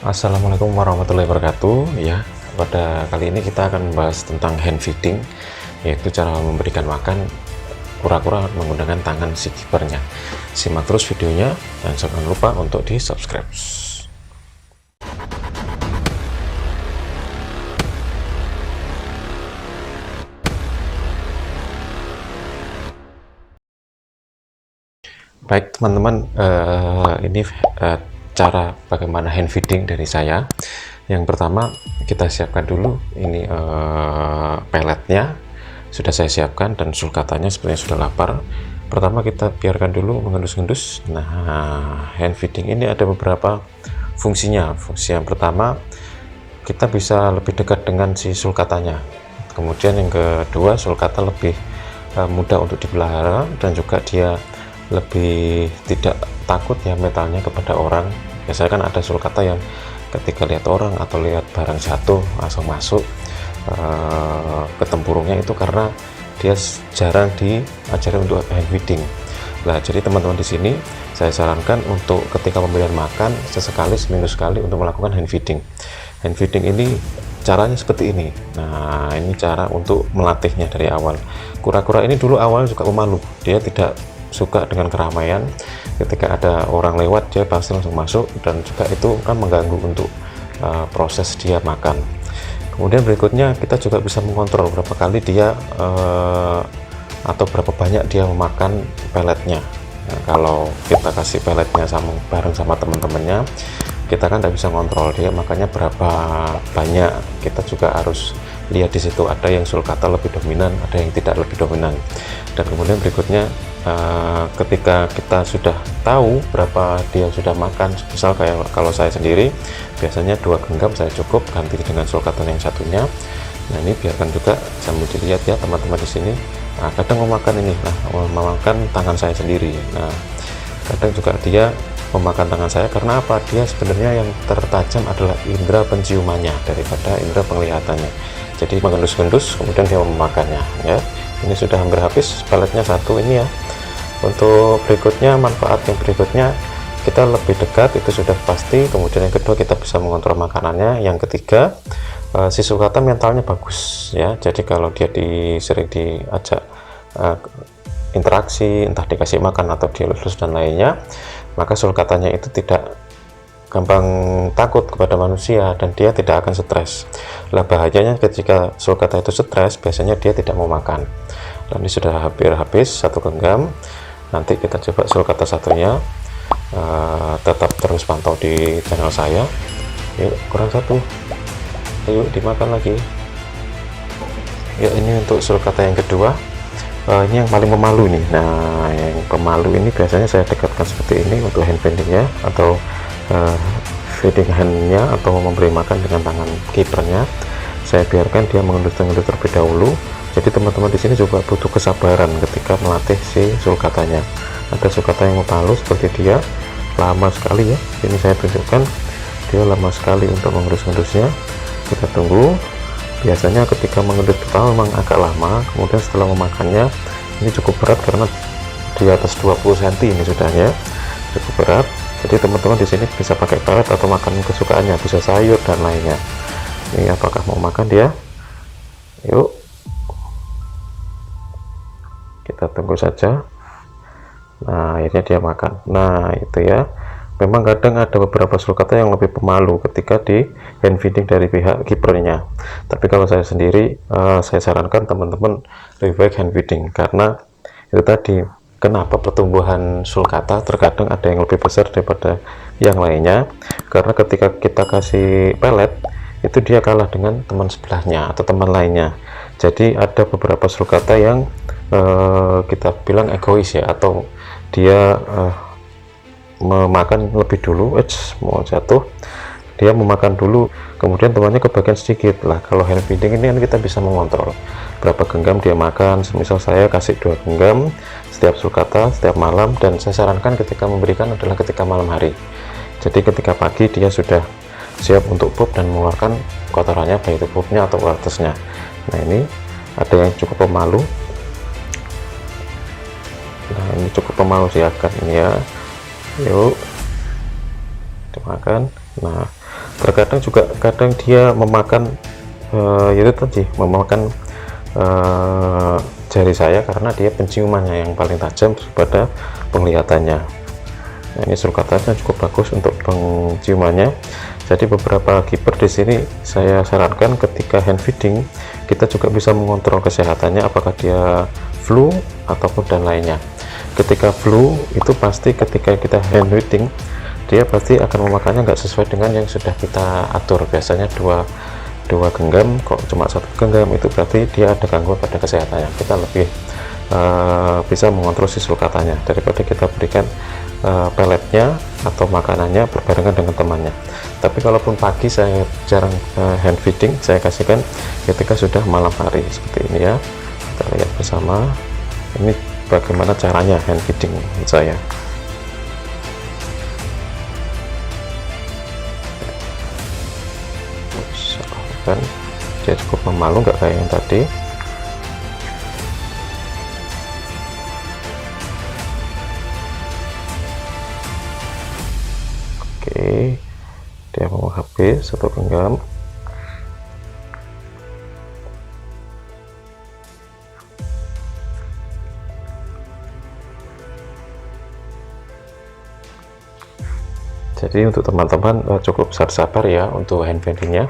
Assalamualaikum warahmatullahi wabarakatuh. Ya, pada kali ini kita akan membahas tentang hand feeding, yaitu cara memberikan makan kura-kura menggunakan tangan si kipernya. Simak terus videonya dan jangan lupa untuk di subscribe. Baik teman-teman, ini cara bagaimana hand feeding dari saya. Yang pertama kita siapkan dulu ini peletnya sudah saya siapkan, dan sulcatannya sebenarnya sudah lapar. Pertama kita biarkan dulu mengendus-endus. Nah, hand feeding ini ada beberapa fungsinya. Fungsi yang pertama, kita bisa lebih dekat dengan si sulcatannya. Kemudian yang kedua, sulcata lebih mudah untuk dipelihara, dan juga dia lebih tidak takut ya metalnya kepada orang. Biasanya kan ada sulcata yang ketika lihat orang atau lihat barang jatuh langsung masuk ke tempurungnya, itu karena dia jarang diajari untuk hand feeding. Nah, jadi teman-teman di sini saya sarankan untuk ketika pemberian makan sesekali, seminggu sekali, untuk melakukan hand feeding. Hand feeding ini caranya seperti ini. Nah, ini cara untuk melatihnya dari awal. Kura-kura ini dulu awalnya juga pemalu, dia tidak suka dengan keramaian. Ketika ada orang lewat dia pasti langsung masuk, dan juga itu kan mengganggu untuk proses dia makan. Kemudian berikutnya kita juga bisa mengontrol berapa kali dia atau berapa banyak dia memakan peletnya. Nah, kalau kita kasih peletnya bareng sama teman-temannya, kita kan tidak bisa ngontrol dia makannya berapa banyak. Kita juga harus lihat di situ, ada yang sulcata lebih dominan, ada yang tidak lebih dominan. Dan kemudian berikutnya ketika kita sudah tahu berapa dia sudah makan, misal kayak kalau saya sendiri biasanya 2 genggam saya cukup, ganti dengan sulcata yang satunya. Nah, ini biarkan juga sambil dilihat ya teman-teman di sini. Nah, kadang memakan ini, memakan tangan saya sendiri. Nah, kadang juga dia memakan tangan saya, karena apa? Dia sebenarnya yang tertajam adalah indera penciumannya daripada indera penglihatannya. Jadi mengendus-gendus kemudian dia memakannya ya. Ini sudah hampir habis peletnya satu ini ya. Untuk berikutnya, manfaat yang berikutnya, kita lebih dekat itu sudah pasti. Kemudian yang kedua, kita bisa mengontrol makanannya. Yang ketiga, si sulcata mentalnya bagus ya. Jadi kalau dia sering diajak interaksi, entah dikasih makan atau dia lulus dan lainnya, maka sulcatanya itu tidak gampang takut kepada manusia, dan dia tidak akan stres. Lah, bahayanya ketika sulcata itu stres, biasanya dia tidak mau makan. Dan ini sudah hampir habis 1 genggam. Nanti kita coba sulcata satunya. Tetap terus pantau di channel saya. Yuk, kurang 1, ayo dimakan lagi. Yuk, ini untuk sulcata yang kedua. Ini yang paling pemalu nih. Nah, yang pemalu ini biasanya saya dekatkan seperti ini untuk hand feeding ya, atau feeding handnya, atau memberi makan dengan tangan kipernya. Saya biarkan dia mengendus-endus terlebih dahulu. Jadi teman-teman di sini juga butuh kesabaran ketika melatih si sulcatanya. Ada sulcata yang pemalu seperti dia, lama sekali ya. Ini saya tunjukkan dia lama sekali untuk mengendus-endusnya. Kita tunggu. Biasanya ketika mengendus pertama memang agak lama, kemudian setelah memakannya ini cukup berat karena di atas 20 cm ini sudah ya, cukup berat. Jadi teman-teman di sini bisa pakai pelet atau makanan kesukaannya, bisa sayur dan lainnya. Ini apakah mau makan dia? Yuk, kita tunggu saja. Nah, akhirnya dia makan. Nah, itu ya. Memang kadang ada beberapa sulcata yang lebih pemalu ketika di hand feeding dari pihak kipernya. Tapi kalau saya sendiri, saya sarankan teman-teman lebih baik hand feeding, karena itu tadi, kenapa pertumbuhan sulcata terkadang ada yang lebih besar daripada yang lainnya, karena ketika kita kasih pelet itu dia kalah dengan teman sebelahnya atau teman lainnya. Jadi ada beberapa sulcata yang kita bilang egois ya, atau dia memakan lebih dulu, mau jatuh, dia memakan dulu, kemudian temannya kebagian sedikit. Lah, kalau hand feeding ini kan kita bisa mengontrol berapa genggam dia makan. Misal saya kasih 2 genggam setiap sulcata setiap malam, dan saya sarankan ketika memberikan adalah ketika malam hari. Jadi ketika pagi dia sudah siap untuk pup dan mengeluarkan kotorannya, baik itu pupnya atau uretasnya. Nah, ini ada yang cukup pemalu. Nah, ini cukup pemalu sih akan ini ya. Yuk dimakan. Nah, Terkadang juga kadang dia memakan itu tadi, memakan jari saya karena dia penciumannya yang paling tajam daripada penglihatannya. Nah, ini sulcatanya cukup bagus untuk penciumannya. Jadi beberapa keeper di sini saya sarankan ketika hand feeding kita juga bisa mengontrol kesehatannya, apakah dia flu ataupun dan lainnya. Ketika flu itu pasti ketika kita hand feeding dia pasti akan memakannya nggak sesuai dengan yang sudah kita atur. Biasanya dua genggam, kok cuma satu genggam, itu berarti dia ada gangguan pada kesehatannya. Kita lebih bisa mengontrol si sulcatanya daripada kita berikan peletnya atau makanannya berbarengan dengan temannya. Tapi kalaupun pagi saya jarang hand feeding, saya kasihkan ketika sudah malam hari seperti ini ya. Kita lihat bersama ini bagaimana caranya hand feeding saya. Kan dia cukup memalu, nggak kayak yang tadi. Oke, dia mau habis satu genggam. Jadi untuk teman-teman cukup sabar ya untuk hand feedingnya,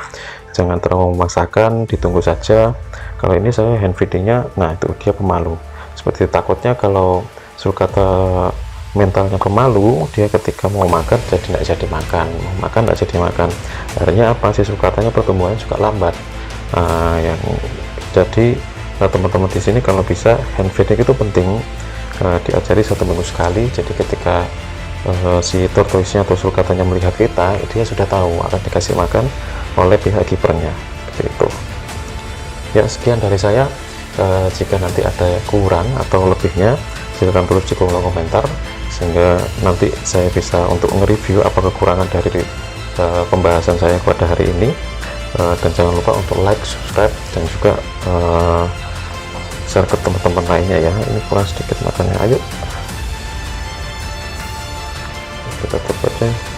jangan terlalu memaksakan, ditunggu saja. Kalau ini saya hand feedingnya, nah itu dia pemalu, seperti takutnya kalau sulcata mentalnya pemalu, dia ketika mau makan jadi tidak jadi makan, mau makan tidak jadi makan. Akhirnya apa sih, sulcatanya pertumbuhannya juga lambat. Yang jadi teman-teman di sini kalau bisa hand feeding itu penting, diajari 1 minggu sekali. Jadi ketika si tortoise-nya atau sulcatanya melihat kita, dia sudah tahu akan dikasih makan oleh pihak kipernya, seperti itu ya. Sekian dari saya. Jika nanti ada kurang atau lebihnya silahkan tulis di kolom komentar, sehingga nanti saya bisa untuk nge-review apa kekurangan dari pembahasan saya pada hari ini. Dan jangan lupa untuk like, subscribe, dan juga share ke teman-teman lainnya ya. Ini kurang sedikit makannya, ayo kita tutup aja.